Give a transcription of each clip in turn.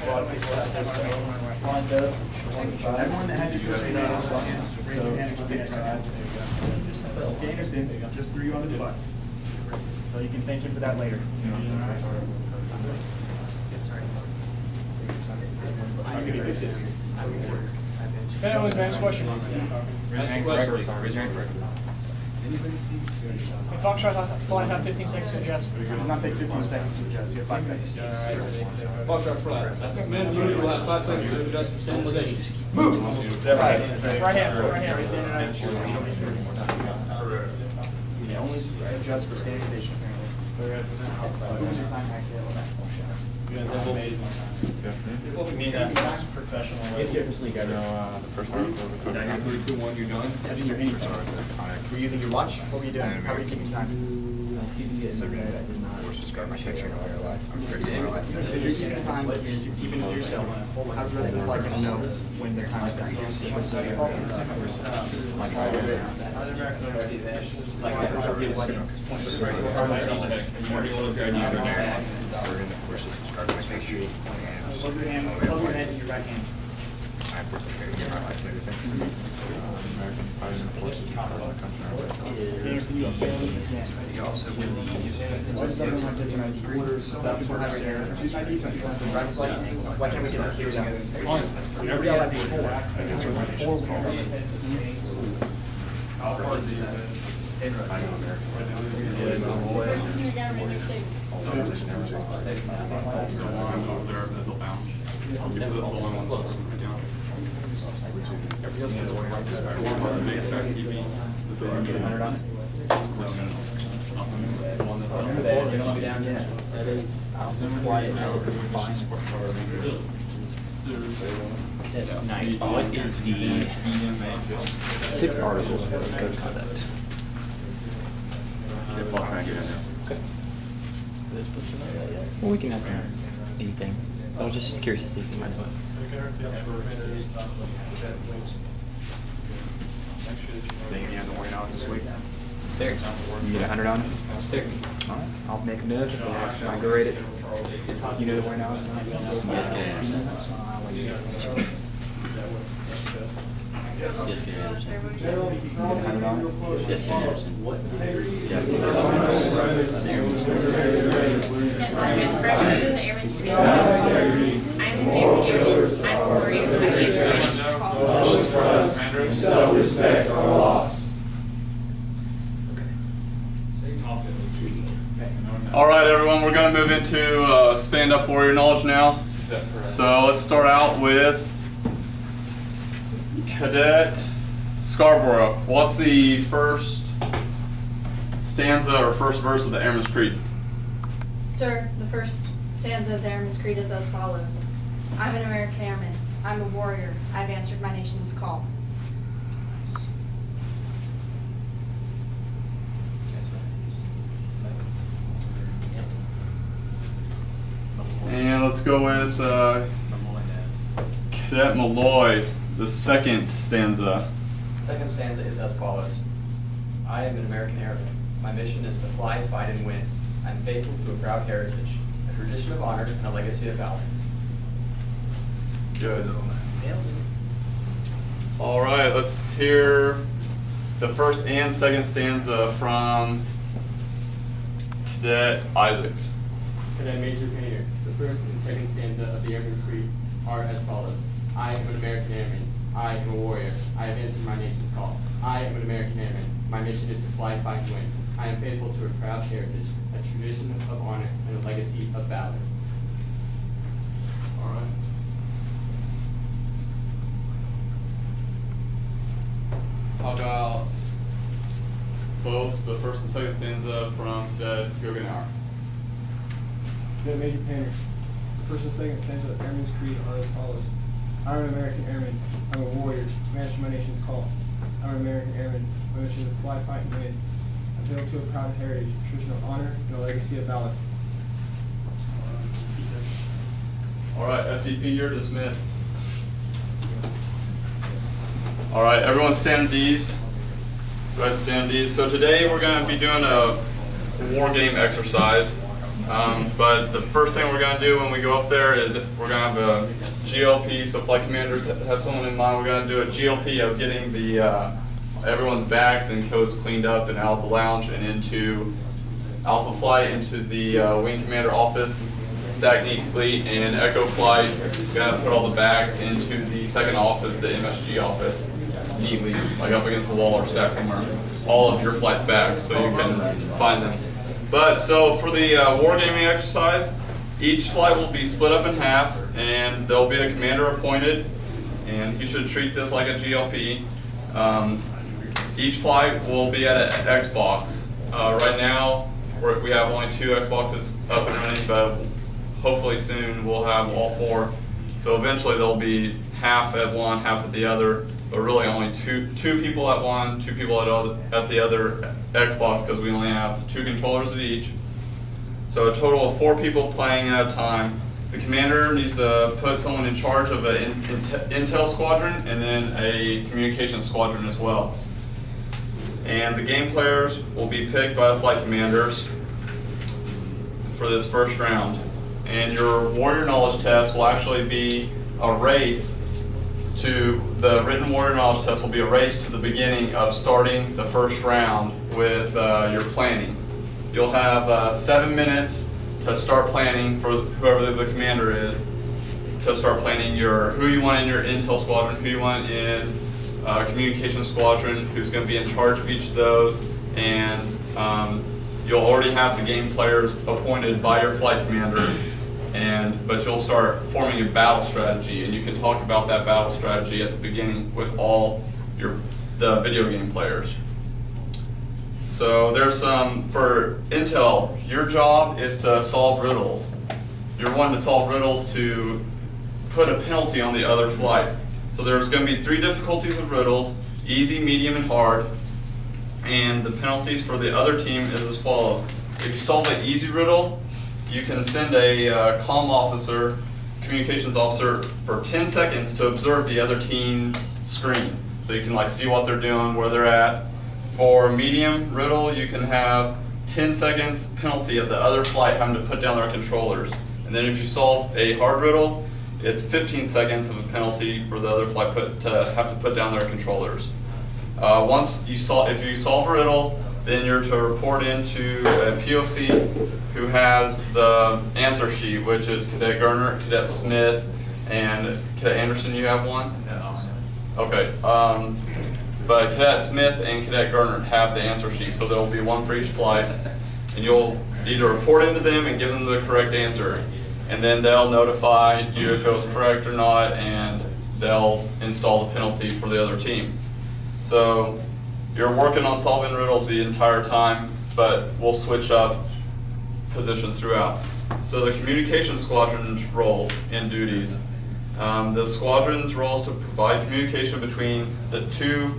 A lot of people have their lined up one side. Everyone that had your first raise your hand on the side. Anderson just threw you under the bus. So you can thank him for that later. I'm going to get it. Anyone, next question? Raise your hand correctly. Hey, Foxtrot, I have 15 seconds to adjust. It does not take 15 seconds to adjust. You have 5 seconds. Foxtrot flat. Man, you will have 5 seconds to adjust for stabilization. Right hand. You only adjust for standardization. Who was your contact there? You guys have amazing. What we mean that professional. Did I get 3-2-1, you're done? Yes. We're using your watch. What were you doing? How were you keeping time? So you're keeping time, but you're keeping it to yourself. How's the rest of the flight going to know when their time is done? Hold your hand, hold your head in your right hand. Anderson, you also win the driver's licenses. Why can't we get this figured out? Every LLAB 4. What is the 6 articles of code of conduct? Well, we can ask them anything. I was just curious to see if you might know it. Think you have the warning out this week? Sir, you get 100 on it? Sir. All right, I'll make a note. I'll go rate it. You know the warning out? Yes, can. Yes, can. You get 100 on it? Yes, can. Self-respect are lost. All right, everyone, we're going to move into stand-up warrior knowledge now. So let's start out with Cadet Scarborough. What's the first stanza or first verse of the Airman's Creed? Sir, the first stanza of the Airman's Creed is as follows. I'm an American airman. I'm a warrior. I've answered my nation's call. And let's go with Cadet Malloy, the second stanza. Second stanza is as follows. I am an American airman. My mission is to fly, fight, and win. I am faithful to a proud heritage, a tradition of honor, and a legacy of valor. Good. All right, let's hear the first and second stanza from Cadet Isaacs. Cadet Major Painter. The first and second stanza of the Airman's Creed are as follows. I am an American airman. I am a warrior. I have answered my nation's call. I am an American airman. My mission is to fly, fight, and win. I am faithful to a proud heritage, a tradition of honor, and a legacy of valor. All right. How about both the first and second stanza from Cadet Guggenauer? Cadet Major Painter. The first and second stanza of the Airman's Creed are as follows. I'm an American airman. I'm a warrior. I answer my nation's call. I'm an American airman. My mission is to fly, fight, and win. I fail to a proud heritage, a tradition of honor, and a legacy of valor. All right, FTP, you're dismissed. All right, everyone stand at ease. Go ahead and stand at ease. So today we're going to be doing a war game exercise. But the first thing we're going to do when we go up there is we're going to have a GLP. So flight commanders have someone in mind. We're going to do a GLP of getting the everyone's bags and coats cleaned up and out of the lounge and into Alpha Flight, into the wing commander office, stacked neatly, and Echo Flight is going to put all the bags into the second office, the MSG office, neatly, like up against the wall or stacked somewhere. All of your flight's bags so you can find them. But so for the wargaming exercise, each flight will be split up in half, and there'll be a commander appointed, and you should treat this like a GLP. Each flight will be at an Xbox. Right now, we have only 2 Xboxes up and running, but hopefully soon we'll have all 4. So eventually there'll be half at one, half at the other, but really only two people at one, 2 people at the other Xbox, because we only have 2 controllers of each. So a total of 4 people playing at a time. The commander needs to put someone in charge of an intel squadron and then a communications squadron as well. And the game players will be picked by the flight commanders for this first round. And your warrior knowledge test will actually be a race to, the written warrior knowledge test will be a race to the beginning of starting the first round with your planning. You'll have 7 minutes to start planning for whoever the commander is, to start planning who you want in your intel squadron, who you want in communication squadron, who's going to be in charge of each of those, and you'll already have the game players appointed by your flight commander, but you'll start forming a battle strategy, and you can talk about that battle strategy at the beginning with all the video game players. So there's for intel, your job is to solve riddles. You're one to solve riddles to put a penalty on the other flight. So there's going to be 3 difficulties of riddles: easy, medium, and hard. And the penalties for the other team is as follows. If you solve an easy riddle, you can send a comm officer, communications officer, for 10 seconds to observe the other team's screen. So you can see what they're doing, where they're at. For a medium riddle, you can have 10 seconds penalty of the other flight having to put down their controllers. And then if you solve a hard riddle, it's 15 seconds of a penalty for the other flight to have to put down their controllers. If you solve a riddle, then you're to report into a POC who has the answer sheet, which is Cadet Gerner, Cadet Smith, and Cadet Anderson. You have one? No. Okay. But Cadet Smith and Cadet Gerner have the answer sheet, so there will be one for each flight, and you'll either report into them and give them the correct answer, and then they'll notify you if it was correct or not, and they'll install the penalty for the other team. So you're working on solving riddles the entire time, but we'll switch up positions throughout. So the communication squadron's roles and duties. The squadron's role is to provide communication between the 2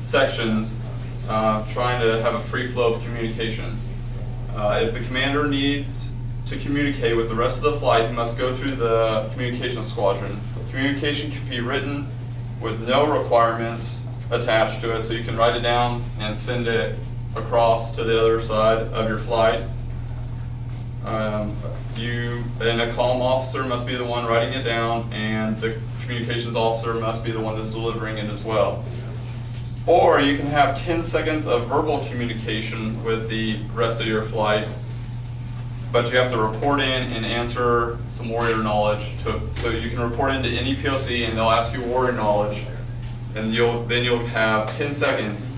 sections, trying to have a free flow of communication. If the commander needs to communicate with the rest of the flight, he must go through the communication squadron. Communication can be written with no requirements attached to it, so you can write it down and send it across to the other side of your flight. And a comm officer must be the one writing it down, and the communications officer must be the one that's delivering it as well. Or you can have 10 seconds of verbal communication with the rest of your flight, but you have to report in and answer some warrior knowledge. So you can report into any POC and they'll ask you warrior knowledge, and then you'll have 10 seconds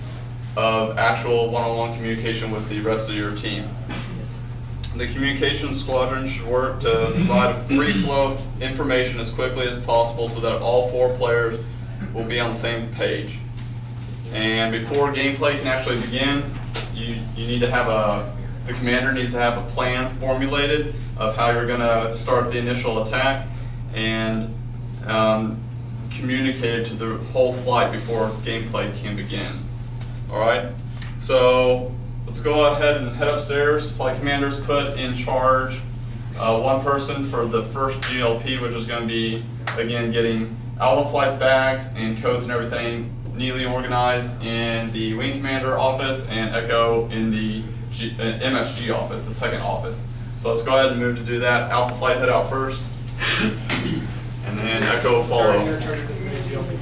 of actual one-on-one communication with the rest of your team. The communications squadron should work to provide a free flow of information as quickly as possible so that all 4 players will be on the same page. And before gameplay can actually begin, you need to have the commander needs to have a plan formulated of how you're going to start the initial attack, and communicated to the whole flight before gameplay can begin. Alright, so let's go ahead and head upstairs. Flight commanders put in charge one person for the first GLP, which is going to be, again, getting Alpha Flight's bags and codes and everything neatly organized in the wing commander office, and Echo in the MSG office, the second office. So let's go ahead and move to do that. Alpha flight head out first. And then Echo follow. You're in charge of this minute, GLP.